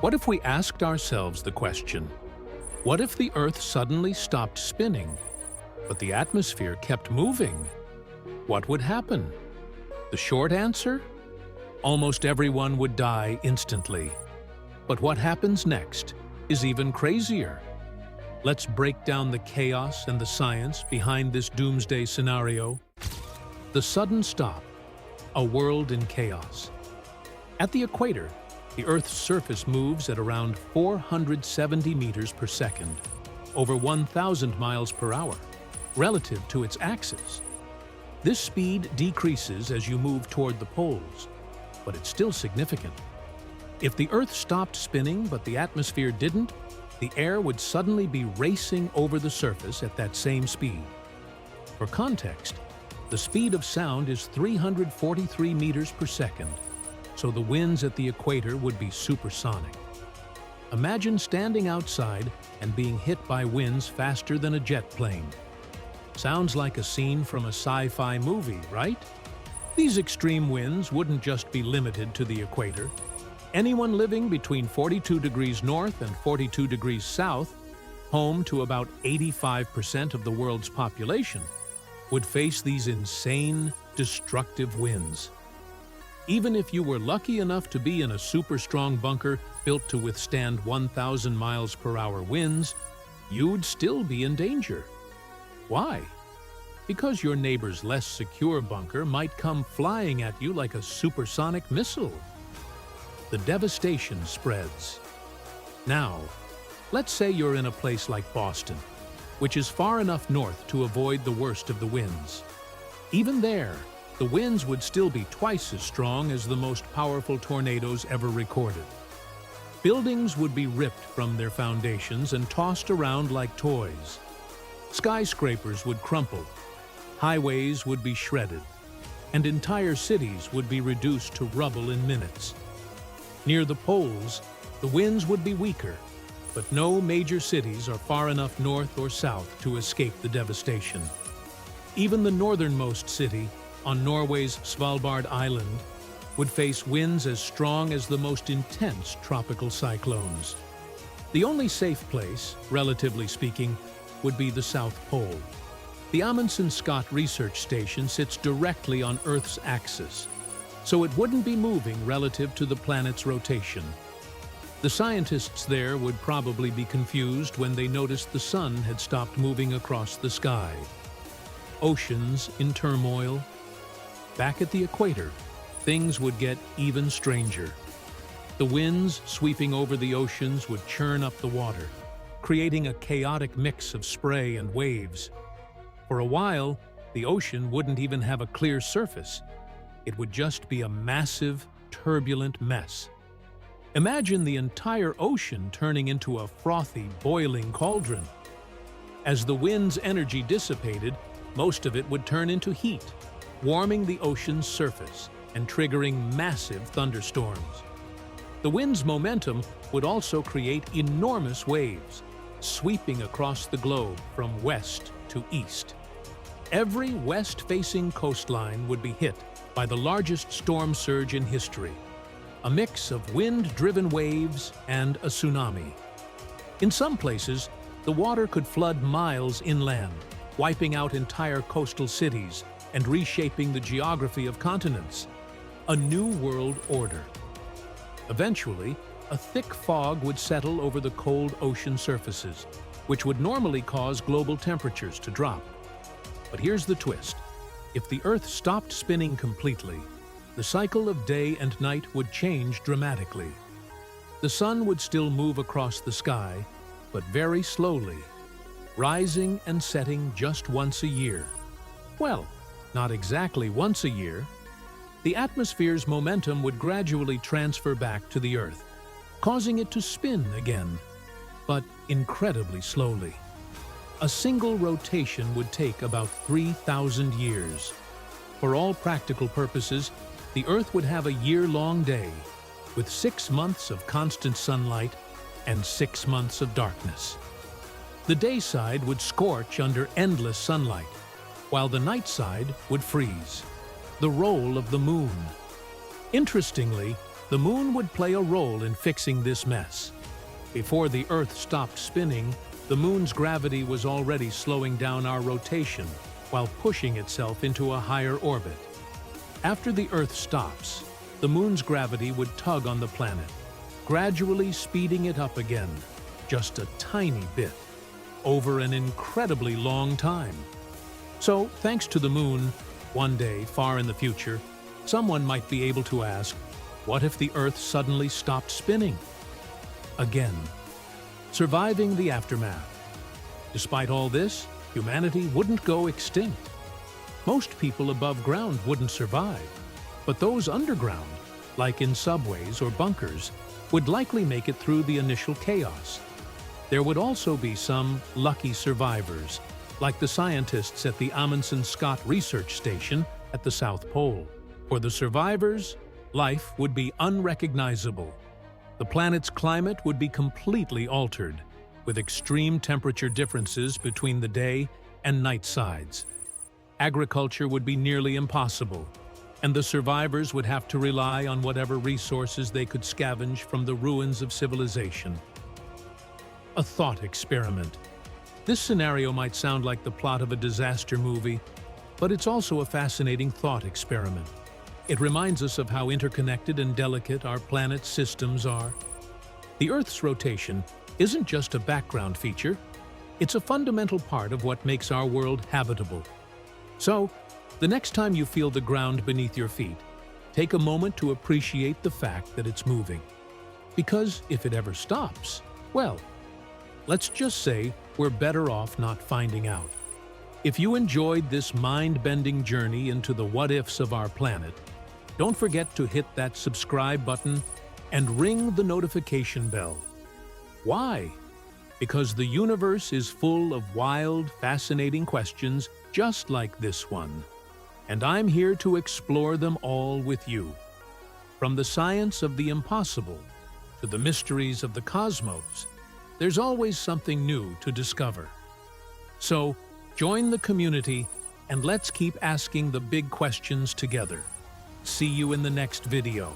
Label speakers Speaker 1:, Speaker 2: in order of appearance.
Speaker 1: What if we asked ourselves the question, what if the Earth suddenly stopped spinning, but the atmosphere kept moving? What would happen? The short answer? Almost everyone would die instantly. But what happens next is even crazier. Let's break down the chaos and the science behind this doomsday scenario. The sudden stop, a world in chaos. At the equator, the Earth's surface moves at around 470 meters per second, over 1,000 miles per hour, relative to its axis. This speed decreases as you move toward the poles, but it's still significant. If the Earth stopped spinning but the atmosphere didn't, the air would suddenly be racing over the surface at that same speed. For context, the speed of sound is 343 meters per second, so the winds at the equator would be supersonic. Imagine standing outside and being hit by winds faster than a jet plane. Sounds like a scene from a sci-fi movie, right? These extreme winds wouldn't just be limited to the equator. Anyone living between 42 degrees north and 42 degrees south, home to about 85% of the world's population, would face these insane, destructive winds. Even if you were lucky enough to be in a super-strong bunker built to withstand 1,000 miles per hour winds, you'd still be in danger. Why? Because your neighbor's less secure bunker might come flying at you like a supersonic missile. The devastation spreads. Now, let's say you're in a place like Boston, which is far enough north to avoid the worst of the winds. Even there, the winds would still be twice as strong as the most powerful tornadoes ever recorded. Buildings would be ripped from their foundations and tossed around like toys. Skyscrapers would crumple, highways would be shredded, and entire cities would be reduced to rubble in minutes. Near the poles, the winds would be weaker, but no major cities are far enough north or south to escape the devastation. Even the northernmost city, on Norway's Svalbard Island, would face winds as strong as the most intense tropical cyclones. The only safe place, relatively speaking, would be the South Pole. The Amundsen-Scott Research Station sits directly on Earth's axis, so it wouldn't be moving relative to the planet's rotation. The scientists there would probably be confused when they noticed the sun had stopped moving across the sky. Oceans in turmoil. Back at the equator, things would get even stranger. The winds sweeping over the oceans would churn up the water, creating a chaotic mix of spray and waves. For a while, the ocean wouldn't even have a clear surface. It would just be a massive, turbulent mess. Imagine the entire ocean turning into a frothy, boiling cauldron. As the wind's energy dissipated, most of it would turn into heat, warming the ocean's surface and triggering massive thunderstorms. The wind's momentum would also create enormous waves, sweeping across the globe from west to east. Every west-facing coastline would be hit by the largest storm surge in history, a mix of wind-driven waves and a tsunami. In some places, the water could flood miles inland, wiping out entire coastal cities and reshaping the geography of continents. A new world order. Eventually, a thick fog would settle over the cold ocean surfaces, which would normally cause global temperatures to drop. But here's the twist. If the Earth stopped spinning completely, the cycle of day and night would change dramatically. The sun would still move across the sky, but very slowly, rising and setting just once a year. Well, not exactly once a year. The atmosphere's momentum would gradually transfer back to the Earth, causing it to spin again, but incredibly slowly. A single rotation would take about 3,000 years. For all practical purposes, the Earth would have a year-long day, with 6 months of constant sunlight and 6 months of darkness. The day side would scorch under endless sunlight, while the night side would freeze. The role of the moon. Interestingly, The moon would play a role in fixing this mess. Before the Earth stopped spinning, the moon's gravity was already slowing down our rotation while pushing itself into a higher orbit. After the Earth stops, the moon's gravity would tug on the planet, gradually speeding it up again, just a tiny bit, over an incredibly long time. So, thanks to the moon, one day, far in the future, someone might be able to ask, what if the Earth suddenly stopped spinning? Again, surviving the aftermath. Despite all this, humanity wouldn't go extinct. Most people above ground wouldn't survive, but those underground, like in subways or bunkers, would likely make it through the initial chaos. There would also be some lucky survivors, like the scientists at the Amundsen Scott Research Station at the South Pole. For the survivors, life would be unrecognizable. The planet's climate would be completely altered, with extreme temperature differences between the day and night sides. Agriculture would be nearly impossible, and the survivors would have to rely on whatever resources they could scavenge from the ruins of civilization. A thought experiment. This scenario might sound like the plot of a disaster movie, but it's also a fascinating thought experiment. It reminds us of how interconnected and delicate our planet's systems are. The Earth's rotation isn't just a background feature, it's a fundamental part of what makes our world habitable. So, the next time you feel the ground beneath your feet, take a moment to appreciate the fact that it's moving. Because if it ever stops, well, let's just say we're better off not finding out. If you enjoyed this mind-bending journey into the what-ifs of our planet, don't forget to hit that subscribe button and ring the notification bell. Why? Because the universe is full of wild, fascinating questions just like this one. And I'm here to explore them all with you. From the science of the impossible to the mysteries of the cosmos, there's always something new to discover. So, join the community and let's keep asking the big questions together. See you in the next video.